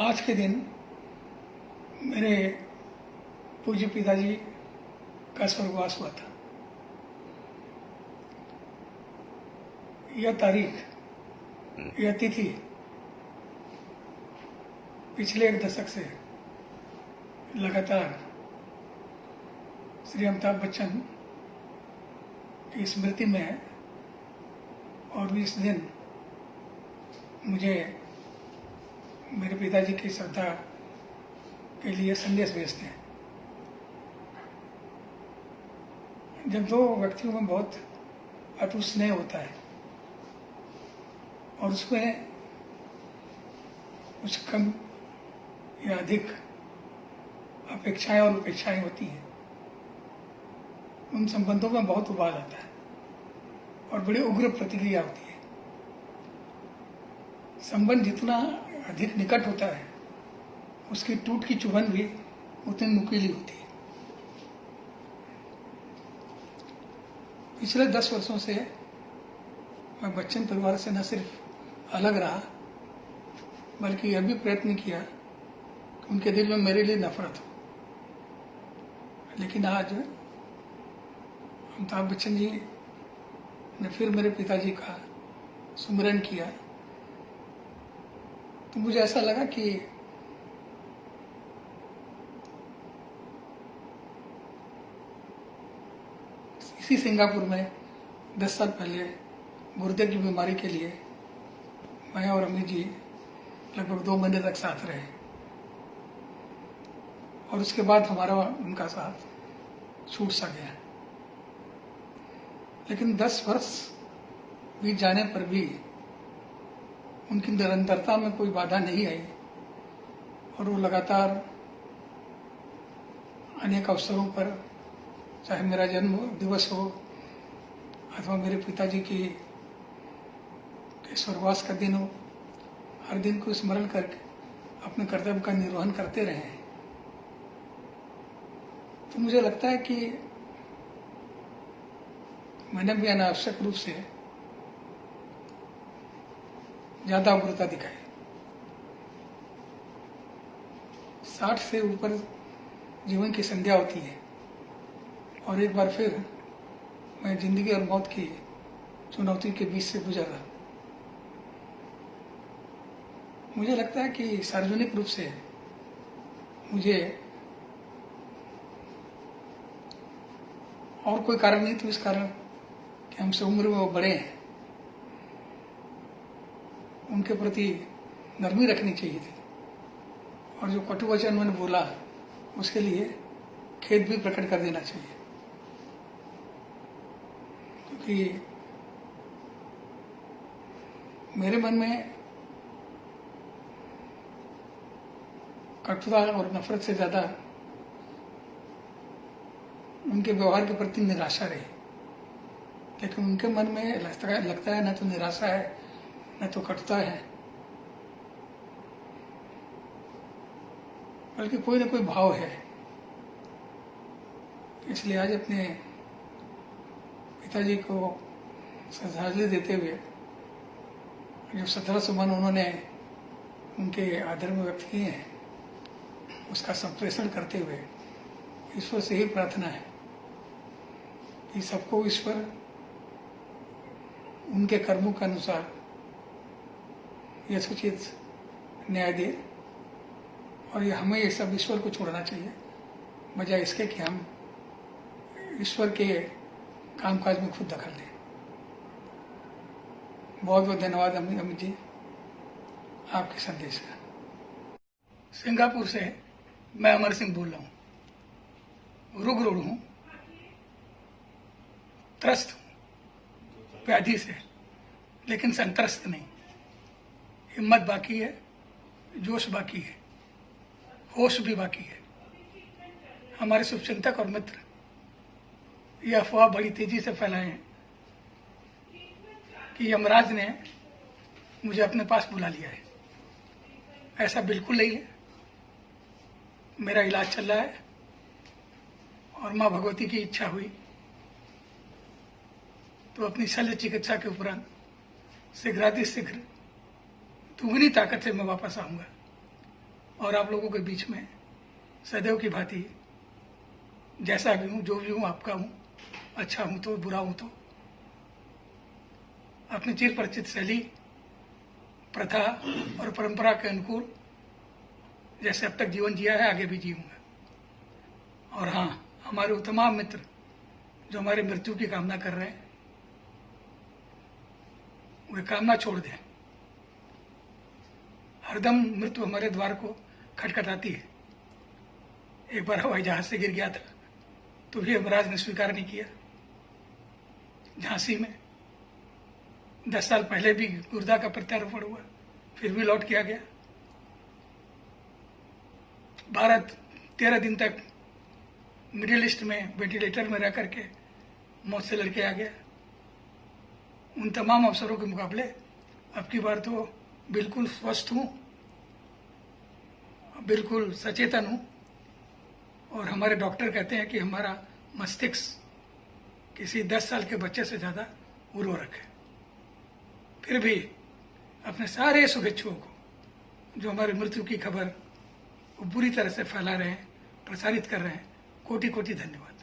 आज के दिन मेरे पूज्य पिताजी का स्वर्गवास हुआ था। यह तारीख, यह तिथि पिछले एक दशक से लगातार श्री अमिताभ बच्चन की स्मृति में है और इस दिन मुझे मेरे पिताजी की श्रद्धा के लिए संदेश भेजते हैं। जब दो व्यक्तियों में बहुत अटूट स्नेह होता है और उसमें कुछ कम या अधिक अपेक्षाएं और उपेक्षाएं होती हैं, उन संबंधों में बहुत उबाल आता है और बड़ी उग्र प्रतिक्रिया होती है। संबंध जितना अधिक निकट होता है उसकी टूट की चुभन भी उतनी नुकीली होती है। पिछले 10 वर्षों से मैं बच्चन परिवार से न सिर्फ अलग रहा बल्कि यह भी प्रयत्न किया कि उनके दिल में मेरे लिए नफरत हो। लेकिन आज अमिताभ बच्चन जी ने फिर मेरे पिताजी का सुमिरन किया तो मुझे ऐसा लगा कि इसी सिंगापुर में 10 साल पहले गुर्दे की बीमारी के लिए मैं और अम्मी जी लगभग 2 महीने तक साथ रहे और उसके बाद हमारा उनका साथ छूट सा गया। लेकिन 10 वर्ष बीत जाने पर भी उनकी निरंतरता में कोई बाधा नहीं आई और वो लगातार अनेक अवसरों पर, चाहे मेरा जन्म दिवस हो अथवा मेरे पिताजी की स्वर्गवास का दिन हो, हर दिन को स्मरण करके अपने कर्तव्य का निर्वहन करते रहे हैं। तो मुझे लगता है कि मैंने भी अनावश्यक रूप से ज्यादा उग्रता दिखाई। 60 से ऊपर जीवन की संध्या होती है और एक बार फिर मैं जिंदगी और मौत की चुनौती के बीच से गुजर रहा। मुझे लगता है कि सार्वजनिक रूप से मुझे और कोई कारण नहीं तो इस कारण कि हमसे उम्र में वो बड़े हैं, उनके प्रति नरमी रखनी चाहिए थी और जो कटु वचन मैंने बोला उसके लिए खेद भी प्रकट कर देना चाहिए, क्योंकि मेरे मन में कटुता और नफरत से ज्यादा उनके व्यवहार के प्रति निराशा रही। लेकिन उनके मन में लगता है न तो निराशा है न तो कटुता है, बल्कि कोई न कोई भाव है। इसलिए आज अपने पिताजी को श्रद्धांजलि देते हुए जो 17 सुमन उन्होंने उनके आदर में व्यक्त किए हैं उसका संप्रेषण करते हुए ईश्वर से ही प्रार्थना है कि सबको ईश्वर उनके कर्मों के अनुसार यथोचित न्याय दे और ये हमें ये सब ईश्वर को छोड़ना चाहिए बजाय इसके कि हम ईश्वर के कामकाज में खुद दखल दें। बहुत बहुत धन्यवाद अमित जी आपके संदेश का। सिंगापुर से मैं अमर सिंह बोल रहा हूँ। रुग्ण हूँ, त्रस्त हूँ व्याधि से, लेकिन संत्रस्त नहीं। हिम्मत बाकी है, जोश बाकी है, होश भी बाकी है। हमारे शुभचिंतक और मित्र यह अफवाह बड़ी तेजी से फैलाए हैं कि यमराज ने मुझे अपने पास बुला लिया है। ऐसा बिल्कुल नहीं है। मेरा इलाज चल रहा है और मां भगवती की इच्छा हुई तो अपनी शल्य चिकित्सा के उपरांत शीघ्रातिशीघ्र दुगनी ताकत से मैं वापस आऊंगा। और आप लोगों के बीच में सदैव की भांति जैसा भी हूँ, जो भी हूँ, आपका हूँ, अच्छा हूँ तो, बुरा हूँ तो, अपनी चिर परिचित शैली, प्रथा और परंपरा के अनुकूल जैसे अब तक जीवन जिया है आगे भी जीऊंगा। और हाँ, हमारे वो तमाम मित्र जो हमारे मृत्यु की कामना कर रहे हैं, वे कामना छोड़ दें। हरदम मृत्यु हमारे द्वार को खटखटाती है। एक बार हवाई जहाज से गिर गया था तो भी यमराज ने स्वीकार नहीं किया। झांसी में 10 साल पहले भी गुर्दा का प्रत्यारोपण हुआ, फिर भी लौट किया गया। 12-13 दिन तक मिडिल ईस्ट में वेंटिलेटर में रह करके मौत से लड़के आ गया। उन तमाम अवसरों के मुकाबले अब की बार तो बिल्कुल स्वस्थ हूँ, बिल्कुल सचेतन हूँ। और हमारे डॉक्टर कहते हैं कि हमारा मस्तिष्क किसी 10 साल के बच्चे से ज़्यादा उर्वरक है। फिर भी अपने सारे शुभेच्छुओं को जो हमारी मृत्यु की खबर वो बुरी तरह से फैला रहे हैं, प्रसारित कर रहे हैं, कोटि कोटि धन्यवाद।